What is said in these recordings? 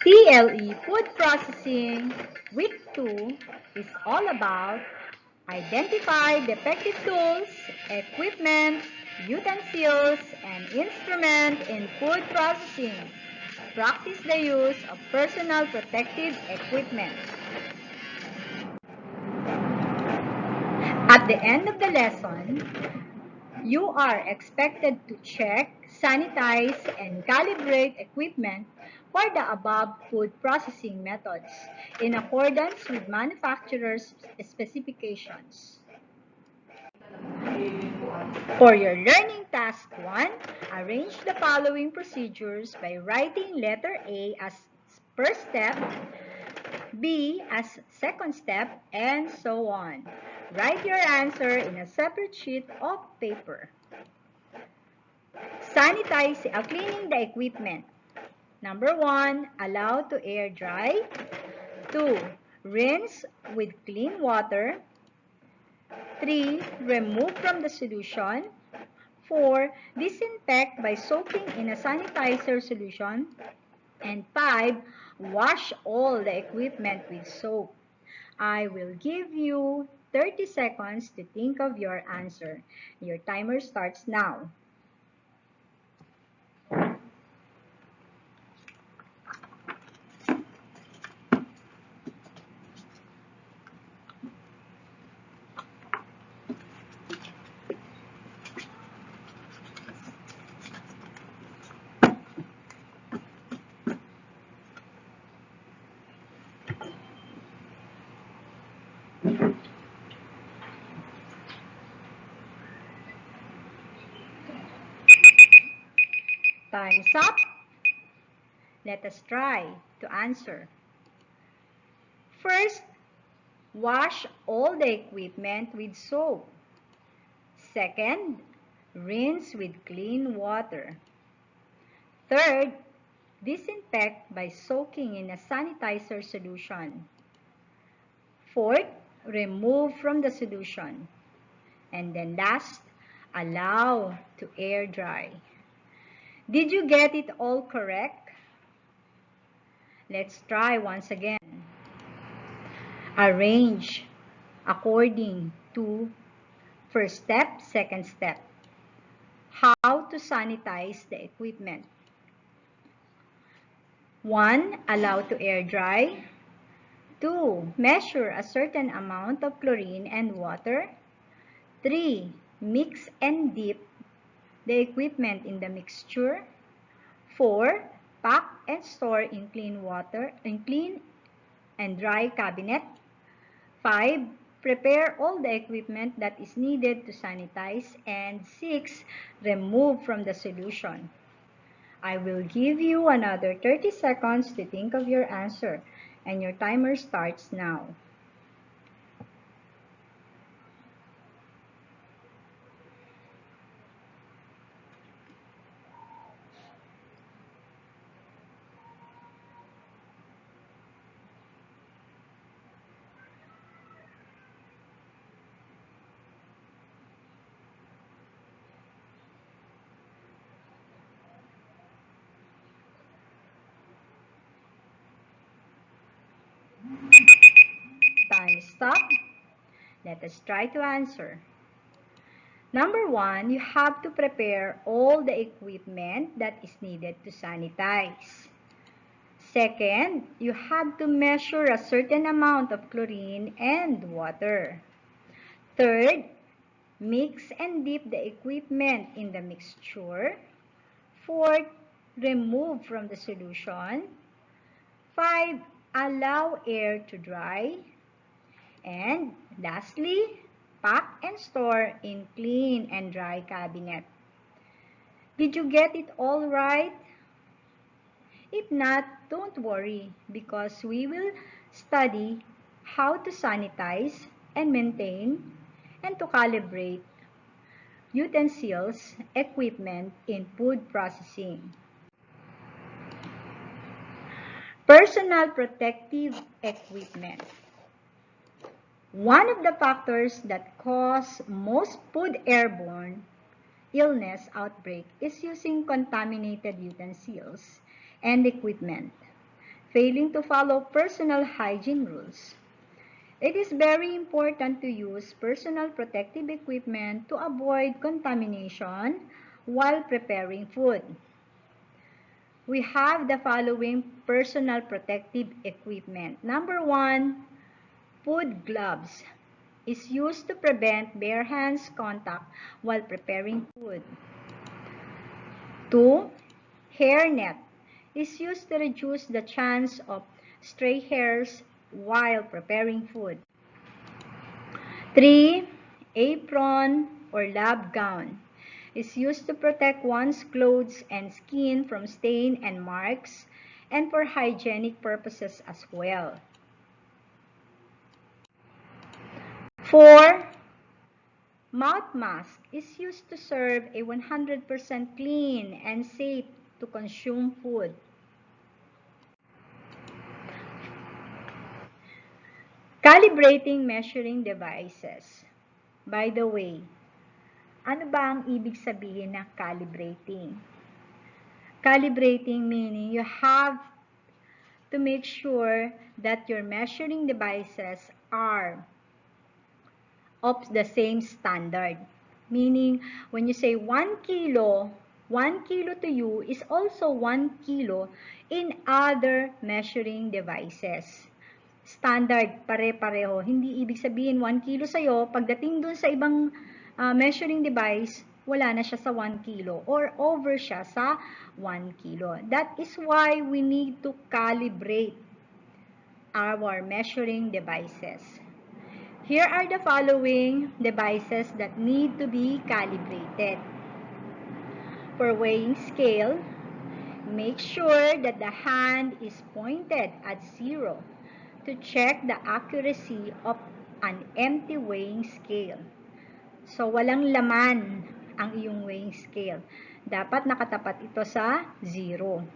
PLE Food Processing Week 2 is all about identify defective tools, equipment, utensils, and instruments in food processing. Practice the use of personal protective equipment. At the end of the lesson, you are expected to check, sanitize, and calibrate equipment for the above food processing methods in accordance with manufacturer's specifications. For your learning task 1, arrange the following procedures by writing letter A as first step, B as second step, and so on. Write your answer in a separate sheet of paper. Sanitize, cleaning the equipment. Number 1, allow to air dry. 2, rinse with clean water. 3, remove from the solution. 4, disinfect by soaking in a sanitizer solution. And 5, wash all the equipment with soap. I will give you 30 seconds to think of your answer. Your timer starts now. Time's up. Let us try to answer. First, wash all the equipment with soap. Second, rinse with clean water. Third, disinfect by soaking in a sanitizer solution. Fourth, remove from the solution. And then last, allow to air dry. Did you get it all correct? Let's try once again. Arrange according to first step, second step. How to sanitize the equipment. 1, allow to air dry. 2, measure a certain amount of chlorine and water. 3, mix and dip the equipment in the mixture. 4, pack and store in clean and dry cabinet. 5, prepare all the equipment that is needed to sanitize. And 6, remove from the solution. I will give you another 30 seconds to think of your answer, and your timer starts now. Time stop. Let us try to answer. Number 1, you have to prepare all the equipment that is needed to sanitize. Second, you have to measure a certain amount of chlorine and water. Third, mix and dip the equipment in the mixture. Fourth, remove from the solution. 5, allow air to dry. And lastly, pack and store in clean and dry cabinet. Did you get it all right? If not, don't worry, because we will study how to sanitize and maintain and to calibrate utensils, equipment in food processing. Personal protective equipment. One of the factors that cause most food airborne illness outbreak is using contaminated utensils and equipment. failing to follow personal hygiene rules. It is very important to use personal protective equipment to avoid contamination while preparing food. We have the following personal protective equipment. Number 1, food gloves is used to prevent bare hands contact while preparing food. 2, hairnet is used to reduce the chance of stray hairs while preparing food. 3, apron or lab gown is used to protect one's clothes and skin from stain and marks and for hygienic purposes as well. 4, mouth mask is used to serve a 100% clean and safe to consume food. Calibrating measuring devices. By the way, ano ba ang ibig sabihin ng calibrating? Calibrating meaning you have to make sure that your measuring devices are of the same standard. Meaning, when you say 1 kilo, 1 kilo to you is also 1 kilo in other measuring devices. Standard, pare-pareho. Hindi ibig sabihin 1 kilo sa'yo, pagdating dun sa ibang measuring device, wala na siya sa 1 kilo or over siya sa 1 kilo. That is why we need to calibrate our measuring devices. Here are the following devices that need to be calibrated. For weighing scale, make sure that the hand is pointed at 0 to check the accuracy of an empty weighing scale. So, walang laman ang iyong weighing scale. Dapat nakatapat ito sa 0.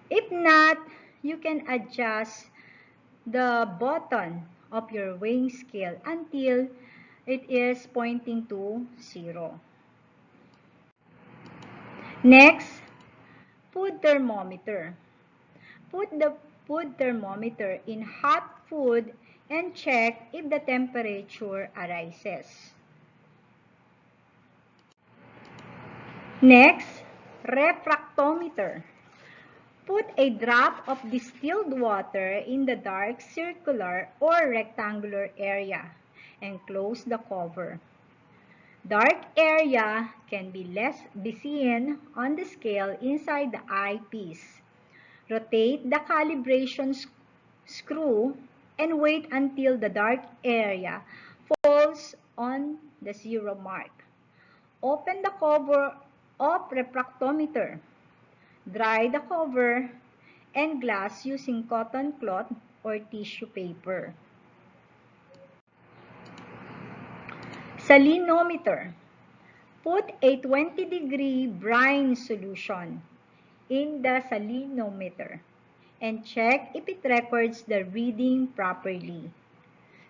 If not, you can adjust the button of your weighing scale until it is pointing to 0. Next, food thermometer. Put the food thermometer in hot food and check if the temperature arises. Next, refractometer. Put a drop of distilled water in the dark circular or rectangular area and close the cover. Dark area can be seen on the scale inside the eyepiece. Rotate the calibration screw and wait until the dark area falls on the 0 mark. Open the cover of refractometer. Dry the cover and glass using cotton cloth or tissue paper. Salinometer. Put a 20-degree brine solution in the salinometer and check if it records the reading properly.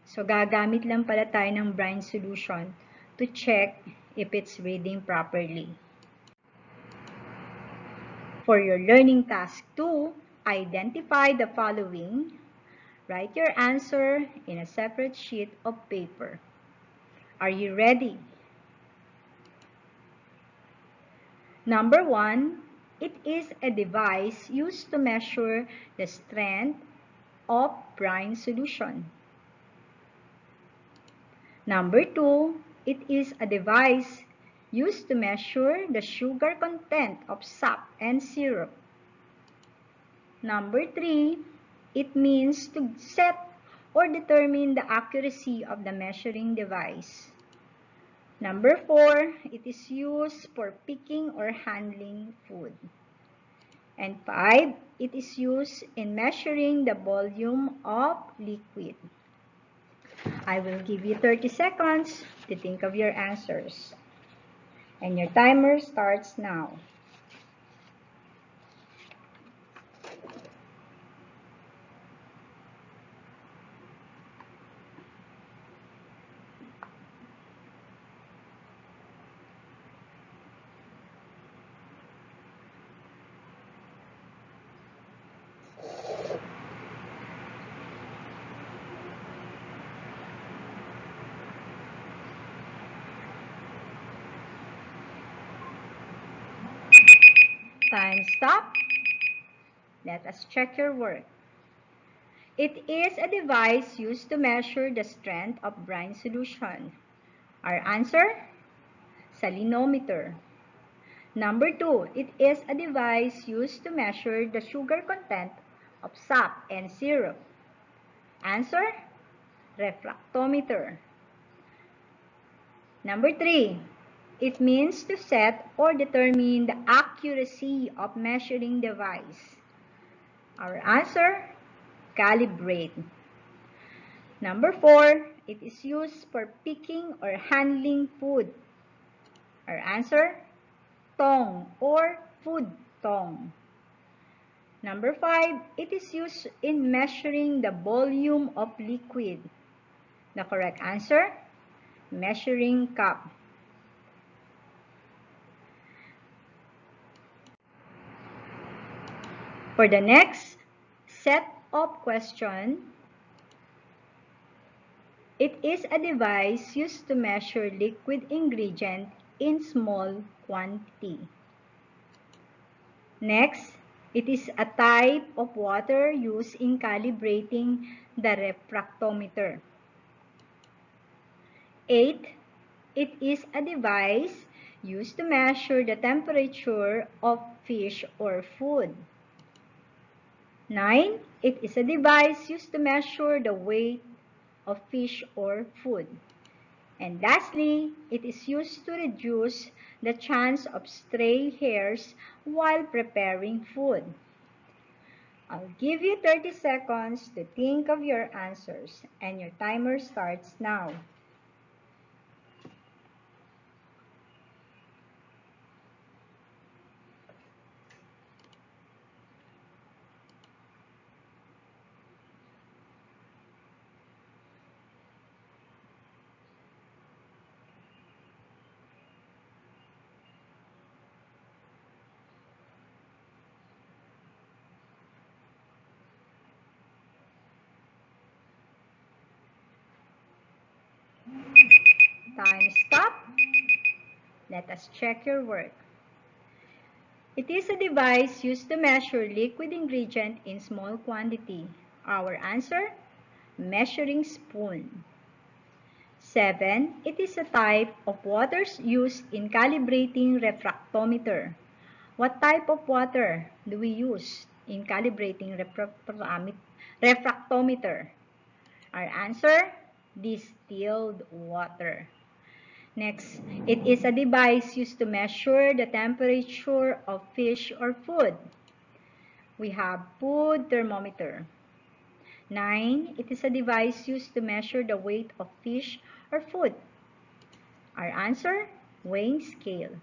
So, gagamit lang pala tayo ng brine solution to check if it's reading properly. For your learning task 2, identify the following. Write your answer in a separate sheet of paper. Are you ready? Number 1, it is a device used to measure the strength of brine solution. Number 2, it is a device used to measure the sugar content of sap and syrup. Number 3, it means to set or determine the accuracy of the measuring device. Number 4, it is used for picking or handling food. And 5, it is used in measuring the volume of liquid. I will give you 30 seconds to think of your answers. And your timer starts now. Time stop. Let us check your work. It is a device used to measure the strength of brine solution. Our answer? Salinometer. Number 2, it is a device used to measure the sugar content of sap and syrup. Answer? Refractometer. Number 3, it means to set or determine the accuracy of measuring device. Our answer? Calibrate. Number 4, it is used for picking or handling food. Our answer? Tong or food tong. Number 5, it is used in measuring the volume of liquid. The correct answer? Measuring cup. For the next set of questions, it is a device used to measure liquid ingredient in small quantity. Next, it is a type of water used in calibrating the refractometer. 8, it is a device used to measure the temperature of fish or food. 9, it is a device used to measure the weight of fish or food. And lastly, it is used to reduce the chance of stray hairs while preparing food. I'll give you 30 seconds to think of your answers, and your timer starts now. Time stop. Let us check your work. It is a device used to measure liquid ingredient in small quantity. Our answer? Measuring spoon. 7, it is a type of water used in calibrating refractometer. What type of water do we use in calibrating refractometer? Our answer? Distilled water. Next, it is a device used to measure the temperature of fish or food. We have food thermometer. 9, it is a device used to measure the weight of fish or food. Our answer? Weighing scale.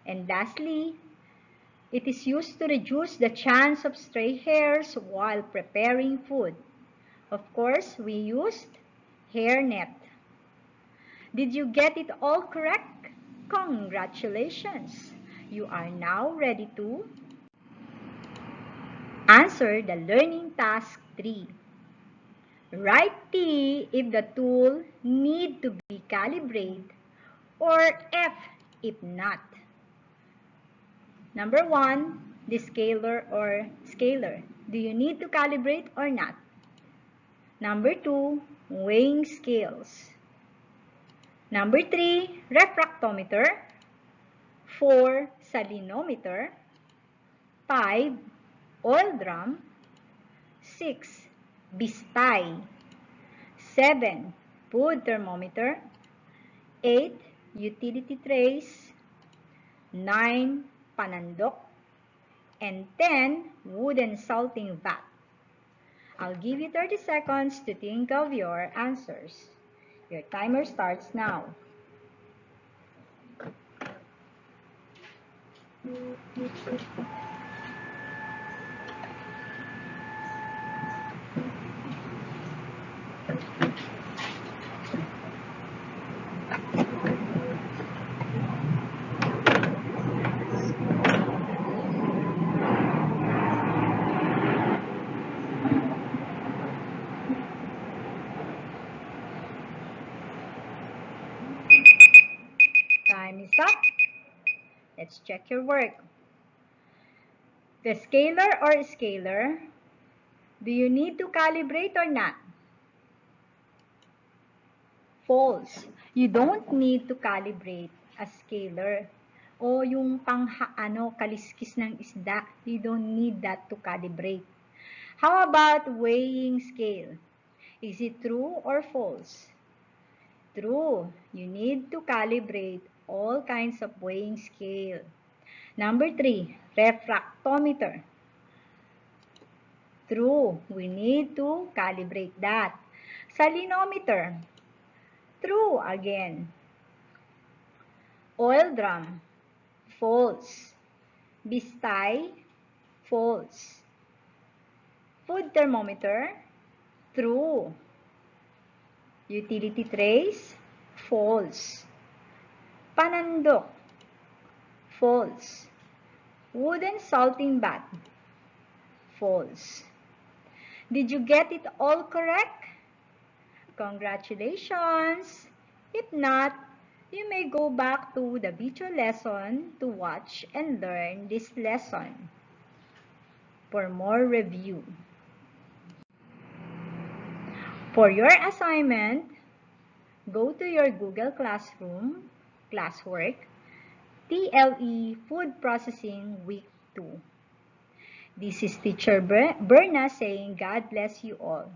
And lastly, it is used to reduce the chance of stray hairs while preparing food. Of course, we used hair net. Did you get it all correct? Congratulations! You are now ready to answer the learning task 3. Write T if the tool need to be calibrated or F if not. Number 1, the scaler or scaler. Do you need to calibrate or not? Number 2, weighing scales. Number 3, refractometer. 4, salinometer. 5, oil drum. 6, bistay. 7, food thermometer. 8, utility trays. 9, panandok. And 10, wooden salting vat. I'll give you 30 seconds to think of your answers. Your timer starts now. Time is up. Let's check your work. The scalar or scalar, do you need to calibrate or not? False. You don't need to calibrate a scalar. O yung kaliskis ng isda, you don't need that to calibrate. How about weighing scale? Is it true or false? True. You need to calibrate all kinds of weighing scale. Number 3, refractometer. True. We need to calibrate that. Salinometer. True again. Oil drum. False. Bistay. False. Food thermometer. True. Utility trays. False. Panandok. False. Wooden salting bath. False. Did you get it all correct? Congratulations! If not, you may go back to the video lesson to watch and learn this lesson for more review. For your assignment, go to your Google Classroom, classwork, TLE Food Processing Week 2. This is Teacher Berna saying God bless you all.